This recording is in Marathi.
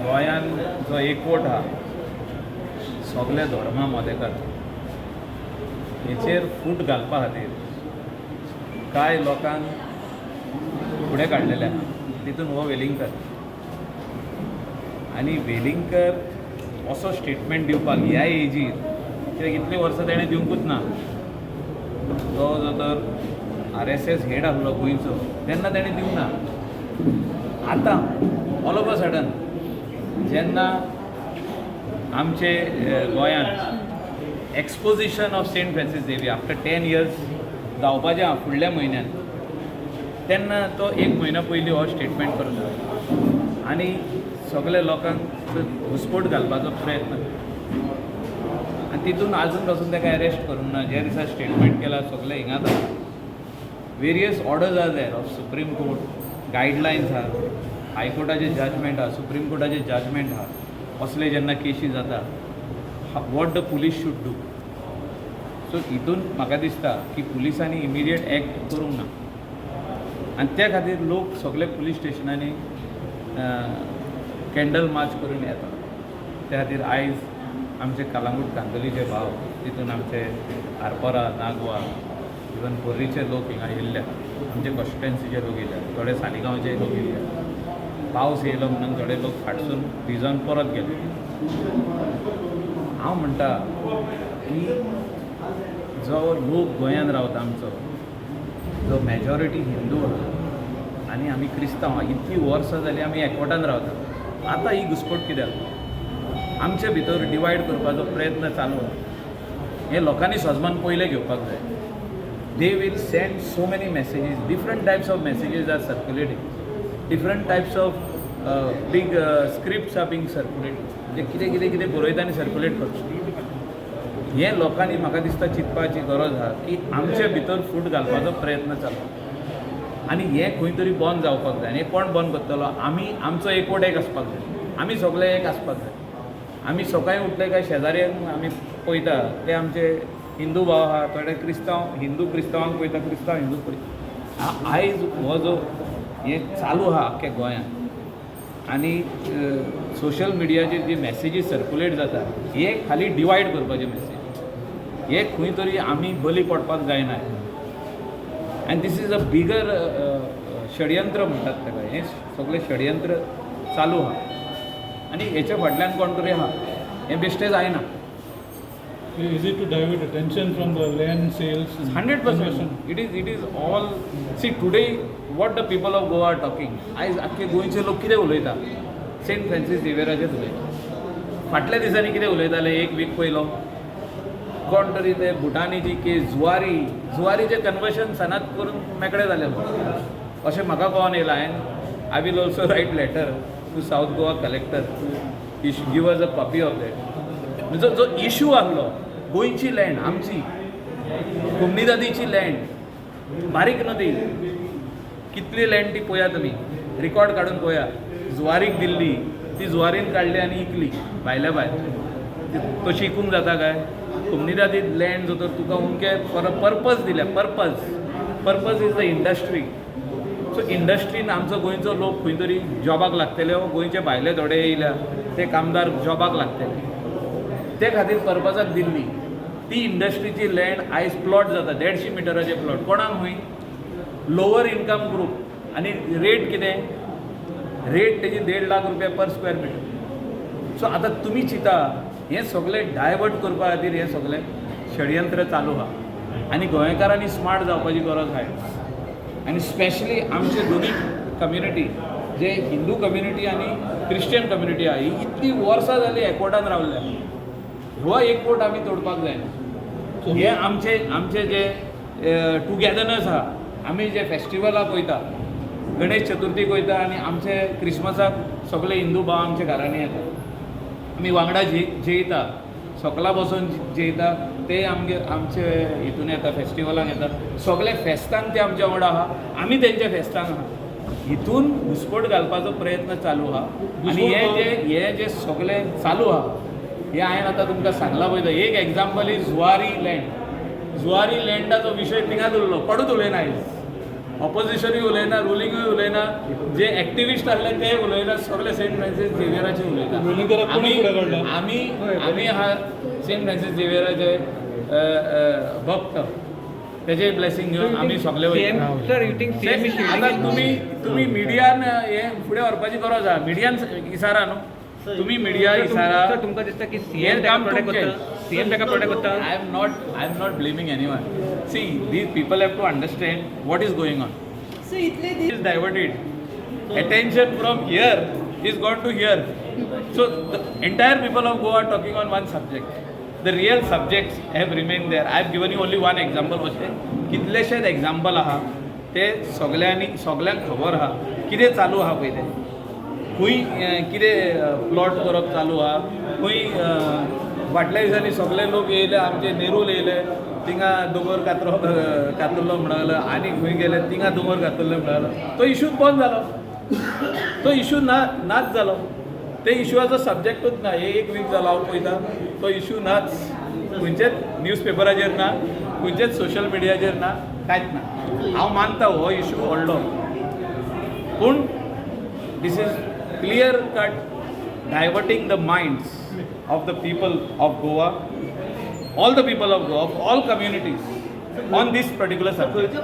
गोंयान जो एकवट हा सगळे धर्मा मदेकार हेचेर फूट घालपा खातीर कांय लोकांक फुडें काडलेले आहा तितून हो वेलिंगकर आनी वेलिंगकर असो स्टेटमेंट दिवपाक ह्या एजीर कित्याक इतली वर्सां तेणें दिवंकूच ना तो जो तर RSS हेड आसलो गोंयचो तेन्ना तेणें दिवंक ना आतां ऑल ऑफ अ सडन जेन्ना आमचे गोंयांत exposition of Saint Francis Xavier after 10 years जावपाचें आहा फुडल्या म्हयन्यान तेन्ना तो एक म्हयनो पयलीं हो स्टेटमेंट करता आनी सगळ्या लोकांक घुसपोट घालपाचो प्रयत्न आनी तितून आजून पासून ताका अरेस्ट करूंक ना ज्या दिसा स्टेटमेंट केला सगळे हिंगात आसा various orders are there of supreme court guidelines आहा हायकोर्टाचे जजमेंट आहा सुप्रीम कोर्टाचे जजमेंट आहा असले जेन्ना केसी जाता what the police should do so हितून म्हाका दिसता की पुलिसांनी इमिडिएट एक्ट करूंक ना आनी त्या खातीर लोक सगळे पुलीस स्टेशनांनी कॅन्डल मार्च करून येता त्या खातीर आयज आमचे कलांगूट कांदोलीचे भाव तितून आमचे आरपोरा नागवा इवन पर्रीचे लोक हिंगा येयल्ले आमचे कॉन्स्टिट्युएन्सीचे लोक येयले थोडे सालिगांवचे लोक येयले पावस येयलो म्हणून थोडे लोक फाटसून भिजोन परत गेले हांव म्हणटा की जो लोक गोंयांत रावता आमचो जो मेजॉरिटी हिंदू आहा आनी आमी क्रिस्तांव आहा इतली वर्सां जालीं आमी एकवटान रावता आतां ही घुसपट कित्याक आमचे भितर डिवायड करपाचो प्रयत्न चालू आहा हे लोकांनी सजमान पयलें घेवपाक जाय they will send so many messages different types of messages are circulating different types of big scripts are being circulated म्हणजे कितें कितें कितें बरयता आनी सर्क्युलेट करता हें लोकांनी म्हाका दिसता चिंतपाची गरज आहा की आमचे भितर फूट घालपाचो प्रयत्न चालू आनी हें खंय तरी बंद जावपाक जाय आनी हें कोण बंद करतलो आमी आमचो एकवट एक आसपाक जाय आमी सगळे एक आसपाक जाय आमी सकाळीं उठले काय शेजाऱ्यांक आमी पळयता ते आमचे हिंदू भाव आहा थोडे क्रिस्तांव हिंदू क्रिस्तांवांक पळयता क्रिस्तांव हिंदू पळयता आयज हो जो हें चालू आहा आख्ख्या गोंयांत आनी सोशल मिडियाचेर जी मॅसेजीस सर्क्युलेट जाता हे खाली डिवायड करपाचे मॅसेज हे खंय तरी आमी बली पडपाक जायना आनी दीस इज अ बिगर षडयंत्र म्हणटात ताका हें सगळें षडयंत्र चालू आहा आनी हेच्या फाटल्यान कोण तरी आहा हें बेश्टें जायना Is it to divert attention from the land sales? 100%. It is all. See today, what the people of Goa are talking. आयज आख्खे गोंयचे लोक कितें उलयता सेंट फ्रांसीस झेवियराचेर उलयता फाटल्या दिसांनी कितें उलयताले एक वीक पयलो कोण तरी ते भुटानीची केस जुवारीचें कन्वर्शन सनात करून मेकळे जाले अशें म्हाका कळोन येयला I will also write letter to South Goa collector to give us a copy of that जो इशू आहलो गोंयची लँड आमची कुमनीदादीची लँड बारीक नदी कितली लँड ती पळया तुमी रिकॉर्ड काडून पळया जुवारीक दिल्ली ती जुवारीन काडली आनी इकली भायल्या भायर तशी इकूंक जाता काय कुमनीदादी लँड जो तर तुका उमके पर्पज दिल्या purpose is the industry so इंडस्ट्रीन आमचो गोंयचो लोक खंय तरी जॉबाक लागतले गोंयचे भायले थोडे येयल्या ते कामदार जॉबाक लागतले ते खातीर पर्पजाक दिल्ली ती इंडस्ट्रीची लँड आयज प्लॉट जाता 150 मिटराचे प्लॉट कोणाक खंय लोवर इन्कम ग्रूप आनी रेट कितें रेट तेजी 1.5 लाख रुपया पर स्क्वेअर मिटर सो आतां तुमी चिंता हें सगळें डायवर्ट करपा खातीर हें सगळें षडयंत्र चालू आहा आनी गोंयकारांनी स्मार्ट जावपाची गरज आहा आनी स्पेशली आमचे दोनी कम्युनिटी जे हिंदू कम्युनिटी आनी क्रिश्चन कम्युनिटी आहा ही इतली वर्सां जालीं एकवटान रावल्या हो एकवट आमी तोडपाक जायना हे आमचे जे टुगेदरनस आहा आमी जे फेस्टिवलाक वयता गणेश चतुर्थीक वयता आनी आमचे क्रिस्मसाक सगळे हिंदू भाव आमच्या घरांनी येता आमी वांगडा जेयता सकाळां बसून जेयता ते आमचे हितून येता फेस्टिवलाक येता सगळे फेस्तांक ते आमच्या वांगडा आहा आमी तेंच्या फेस्तांक आहा हितून घुसपट घालपाचो प्रयत्न चालू आहा आनी हे जे सगळे चालू आहा हे हांवें आतां तुमकां सांगलां पळय एक एग्जाम्पल इज जुवारी लँड लँडाचो विशय थिंगाच उरलो कोणूच उलयना आयज ऑपोजिशनूय उलयना रुलींगूय उलयना जे एक्टिविस्ट आहले ते उलयना सगळे सेंट फ्रांसीस झेवियराचे उलयता वेलिंगराक कोणी फुडें काडला? आमी हा सेंट फ्रांसीस झेवियराचे भक्त तेजे ब्लेसिंग घेवन आमी सगळे वयता. Sir you think CM is आता तुम्ही मिडियान हे फुडें व्हरपाची गरज आहा. मिडियान इसारा न्हू तुम्ही मिडिया इसारा. सर तुमकां दिसता की हेर सीएम काम प्रोटेक्ट तुमचें. करता सीएम ताका प्रोटेक्ट करता I am not blaming anyone. See, these people have to understand what is going on. So इतले It is diverted. Attention from here is gone to here. So the entire people of Goa are talking on one subject. The real subjects have remained there. I have given you only one example. कितलेशेच example आहा ते सगळ्यांक खबर आहा कितें चालू आहा पळय तें. खंय कितें प्लॉट करप चालू आहा. खंय फाटल्या दिसांनी सगळे लोक येयले आमचे नेरूल येयले थिंगा दोंगर कातरलो म्हणलो आनी खंय गेले थिंगा दोंगर कातरले म्हणलो तो इशूच बंद जालो. तो इशू नाच जालो. ते इशूआचो सब्जेक्टूच ना. एक वीक जालो हांव पळयता तो इशू नाच. खंयचेच न्यूजपेपराचेर ना खंयचेच सोशल मिडियाचेर ना कांयच ना. हांव मानता हो इशू व्हडलो पूण this is clear cut diverting the minds of the people of Goa, all the people of Goa, of all communities on this particular subject.